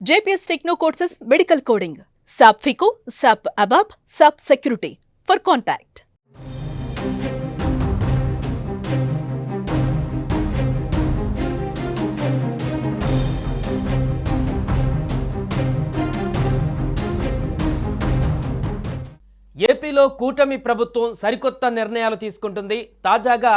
JPS Techno Courses Medical Coding, SAP FICO, SAP ABAP, SAP Security. For contact. ఏపీలో కూటమి ప్రభుత్వం సరికొత్త నిర్ణయాలు తీసుకుంటుంది. తాజాగా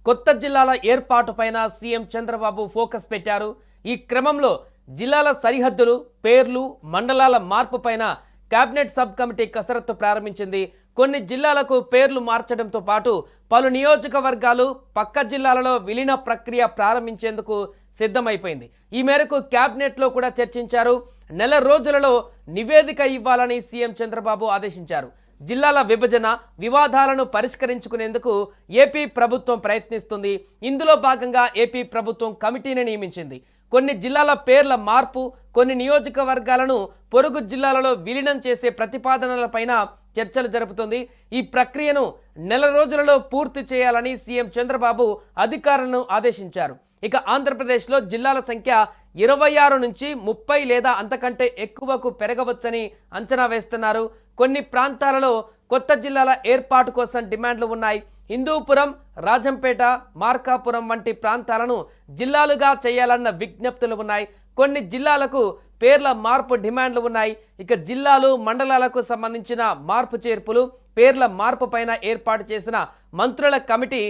కొత్త జిల్లాల ఏర్పాటుపైన సీఎం చంద్రబాబు ఫోకస్ పెట్టారు. ఈ క్రమంలో జిల్లాల సరిహద్దులు, పేర్లు, మండలాల మార్పుపైన కేబినెట్ సబ్ కమిటీ కసరత్తు ప్రారంభించింది. కొన్ని జిల్లాలకు పేర్లు మార్చడంతో పాటు పలు నియోజకవర్గాలు పక్క జిల్లాలలో విలీన ప్రక్రియ ప్రారంభించేందుకు సిద్ధమైపోయింది. ఈ మేరకు కేబినెట్లో కూడా చర్చించారు. నెల రోజులలో నివేదిక ఇవ్వాలని సీఎం చంద్రబాబు ఆదేశించారు. జిల్లాల విభజన వివాదాలను పరిష్కరించుకునేందుకు ఏపీ ప్రభుత్వం ప్రయత్నిస్తుంది. ఇందులో భాగంగా ఏపీ ప్రభుత్వం కమిటీని నియమించింది. కొన్ని జిల్లాల పేర్ల మార్పు, కొన్ని నియోజకవర్గాలను పొరుగు జిల్లాలలో విలీనం చేసే ప్రతిపాదనలపైన చర్చలు జరుపుతుంది. ఈ ప్రక్రియను నెల రోజులలో పూర్తి చేయాలని సీఎం చంద్రబాబు అధికారులను ఆదేశించారు. ఇక ఆంధ్రప్రదేశ్లో జిల్లాల సంఖ్య 26 నుంచి 30 లేదా అంతకంటే ఎక్కువకు పెరగవచ్చని అంచనా వేస్తున్నారు. కొన్ని ప్రాంతాలలో కొత్త జిల్లాల ఏర్పాటు కోసం డిమాండ్లు ఉన్నాయి. హిందూపురం, రాజంపేట, మార్కాపురం వంటి ప్రాంతాలను జిల్లాలుగా చేయాలన్న విజ్ఞప్తులు ఉన్నాయి. కొన్ని జిల్లాలకు పేర్ల మార్పు డిమాండ్లు ఉన్నాయి. ఇక జిల్లాలు, మండలాలకు సంబంధించిన మార్పు చేర్పులు, పేర్ల మార్పు పైన ఏర్పాటు చేసిన మంత్రుల కమిటీ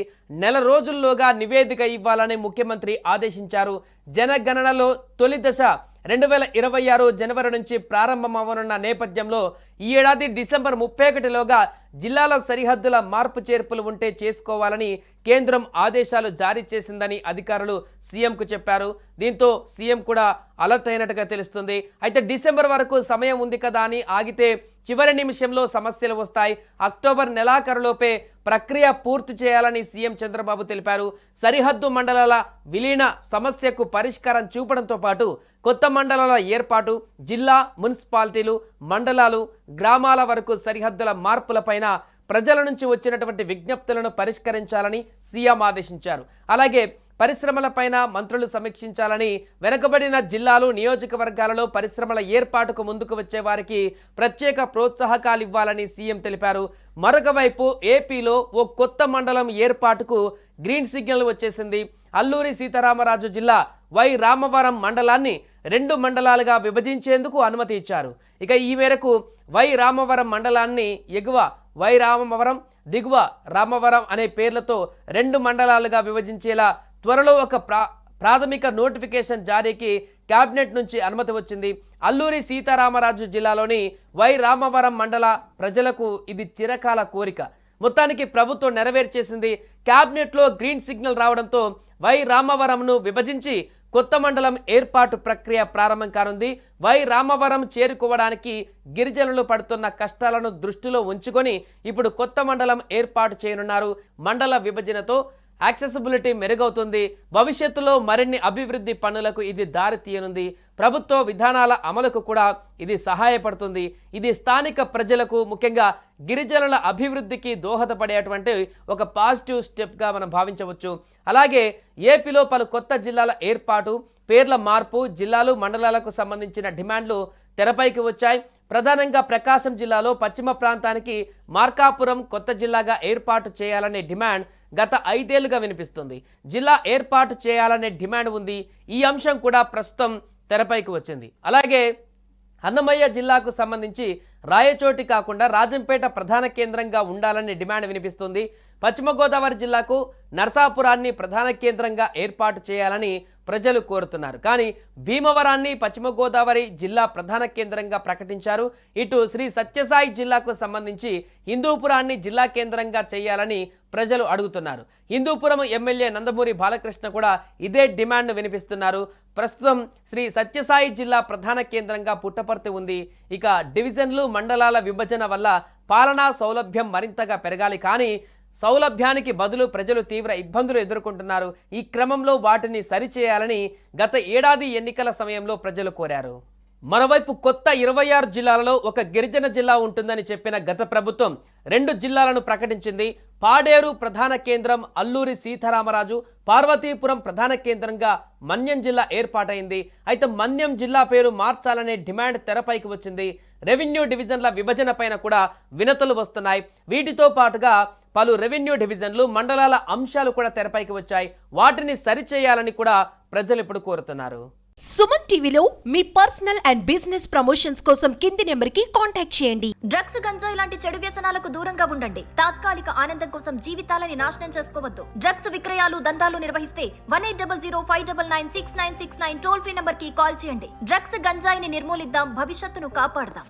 నెల రోజుల్లోగా నివేదిక ఇవ్వాలని ముఖ్యమంత్రి ఆదేశించారు. జనగణనలో తొలి దశ 2026 జనవరి నుంచి ప్రారంభమవనున్న నేపథ్యంలో ఈ ఏడాది డిసెంబర్ 31లోగా జిల్లాల సరిహద్దుల మార్పు చేర్పులు ఉంటే చేసుకోవాలని కేంద్రం ఆదేశాలు జారీ చేసిందని అధికారులు సీఎంకు చెప్పారు. దీంతో సీఎం కూడా అలర్ట్ అయినట్టుగా తెలుస్తుంది. అయితే డిసెంబర్ వరకు సమయం ఉంది కదా అని ఆగితే చివరి నిమిషంలో సమస్యలు వస్తాయి. అక్టోబర్ నెలాఖరులోపే ప్రక్రియ పూర్తి చేయాలని సీఎం చంద్రబాబు తెలిపారు. సరిహద్దు మండలాల విలీన సమస్యకు పరిష్కారం చూపడంతో పాటు కొత్త మండలాల ఏర్పాటు, జిల్లా, మున్సిపాలిటీలు, మండలాలు, గ్రామాల వరకు సరిహద్దుల మార్పులపైన ప్రజల నుంచి వచ్చినటువంటి విజ్ఞప్తులను పరిష్కరించాలని సీఎం ఆదేశించారు. అలాగే పరిశ్రమలపైన మంత్రులు సమీక్షించాలని, వెనుకబడిన జిల్లాలు, నియోజకవర్గాలలో పరిశ్రమల ఏర్పాటుకు ముందుకు వచ్చే వారికి ప్రత్యేక ప్రోత్సాహకాలు ఇవ్వాలని సీఎం తెలిపారు. మరొక వైపు ఏపీలో ఓ కొత్త మండలం ఏర్పాటుకు గ్రీన్ సిగ్నల్ వచ్చేసింది. అల్లూరి సీతారామరాజు జిల్లా వై రామవరం మండలాన్ని 2 మండలాలుగా విభజించేందుకు అనుమతి ఇచ్చారు. ఇక ఈ మేరకు వై రామవరం మండలాన్ని ఎగువ వై రామవరం, దిగువ రామవరం అనే పేర్లతో 2 మండలాలుగా విభజించేలా త్వరలో ఒక ప్రాథమిక నోటిఫికేషన్ జారీకి కేబినెట్ నుంచి అనుమతి వచ్చింది. అల్లూరి సీతారామరాజు జిల్లాలోని వై రామవరం మండల ప్రజలకు ఇది చిరకాల కోరిక. మొత్తానికి ప్రభుత్వం నెరవేర్చేసింది. కేబినెట్లో గ్రీన్ సిగ్నల్ రావడంతో వై రామవరంను విభజించి కొత్త మండలం ఏర్పాటు ప్రక్రియ ప్రారంభం కానుంది. వై రామవరం చేరుకోవడానికి గిరిజనులు పడుతున్న కష్టాలను దృష్టిలో ఉంచుకొని ఇప్పుడు కొత్త మండలం ఏర్పాటు చేయనున్నారు. మండల విభజనతో యాక్సెసిబిలిటీ మెరుగవుతుంది. భవిష్యత్తులో మరిన్ని అభివృద్ధి పనులకు ఇది దారి తీయనుంది. ప్రభుత్వ విధానాల అమలుకు కూడా ఇది సహాయపడుతుంది. ఇది స్థానిక ప్రజలకు, ముఖ్యంగా గిరిజనుల అభివృద్ధికి దోహదపడేటువంటి ఒక పాజిటివ్ స్టెప్గా మనం భావించవచ్చు. అలాగే ఏపీలో పలు కొత్త జిల్లాల ఏర్పాటు, పేర్ల మార్పు, జిల్లాలు, మండలాలకు సంబంధించిన డిమాండ్లు తెరపైకి వచ్చాయి. ప్రధానంగా ప్రకాశం జిల్లాలో పశ్చిమ ప్రాంతానికి మార్కాపురం కొత్త జిల్లాగా ఏర్పాటు చేయాలనే డిమాండ్ గత 5 ఏళ్లుగా వినిపిస్తుంది. జిల్లా ఏర్పాటు చేయాలనే డిమాండ్ ఉంది. ఈ అంశం కూడా ప్రస్తుతం తెరపైకి వచ్చింది. అలాగే అన్నమయ్య జిల్లాకు సంబంధించి రాయచోటి కాకుండా రాజంపేట ప్రధాన కేంద్రంగా ఉండాలనే డిమాండ్ వినిపిస్తుంది. పశ్చిమ గోదావరి జిల్లాకు నరసాపురాన్ని ప్రధాన కేంద్రంగా ఏర్పాటు చేయాలని ప్రజలు కోరుతున్నారు. కానీ భీమవరాన్ని పశ్చిమ గోదావరి జిల్లా ప్రధాన కేంద్రంగా ప్రకటించారు. ఇటు శ్రీ సత్యసాయి జిల్లాకు సంబంధించి హిందూపురాన్ని జిల్లా కేంద్రంగా చేయాలని ప్రజలు అడుగుతున్నారు. హిందూపురం ఎమ్మెల్యే నందమూరి బాలకృష్ణ కూడా ఇదే డిమాండ్ను వినిపిస్తున్నారు. ప్రస్తుతం శ్రీ సత్యసాయి జిల్లా ప్రధాన కేంద్రంగా పుట్టపర్తి ఉంది. ఇక డివిజన్లు, మండలాల విభజన వల్ల పాలనా సౌలభ్యం మరింతగా పెరగాలి. కానీ సౌలభ్యానికి బదులు ప్రజలు తీవ్ర ఇబ్బందులు ఎదుర్కొంటున్నారు. ఈ క్రమంలో వాటిని సరిచేయాలని గత ఏడాది ఎన్నికల సమయంలో ప్రజలు కోరారు. మరోవైపు కొత్త 26 జిల్లాలలో ఒక గిరిజన జిల్లా ఉంటుందని చెప్పిన గత ప్రభుత్వం 2 జిల్లాలను ప్రకటించింది. పాడేరు ప్రధాన కేంద్రం అల్లూరి సీతారామరాజు, పార్వతీపురం ప్రధాన కేంద్రంగా మన్యం జిల్లా ఏర్పాటైంది. అయితే మన్యం జిల్లా పేరు మార్చాలనే డిమాండ్ తెరపైకి వచ్చింది. రెవెన్యూ డివిజన్ల విభజన పైన కూడా వినతులు వస్తున్నాయి. వీటితో పాటుగా పలు రెవెన్యూ డివిజన్లు, మండలాల అంశాలు కూడా తెరపైకి వచ్చాయి. వాటిని సరిచేయాలని కూడా ప్రజలు ఇప్పుడు కోరుతున్నారు. సుమన్ టీవీలో మీ పర్సనల్ అండ్ బిజినెస్ ప్రమోషన్స్ కోసం కింది నెంబర్కి కాంటాక్ట్ చేయండి. డ్రగ్స్, గంజాయి లాంటి చెడు వ్యసనాలకు దూరంగా ఉండండి. తాత్కాలిక ఆనందం కోసం జీవితాలని నాశనం చేసుకోవద్దు. డ్రగ్స్ విక్రయాలు, దందాలు నిర్వహిస్తే 180059996969 టోల్ ఫ్రీ నంబర్ కి కాల్ చేయండి. డ్రగ్స్, గంజాయిని నిర్మూలిద్దాం, భవిష్యత్తును కాపాడదాం.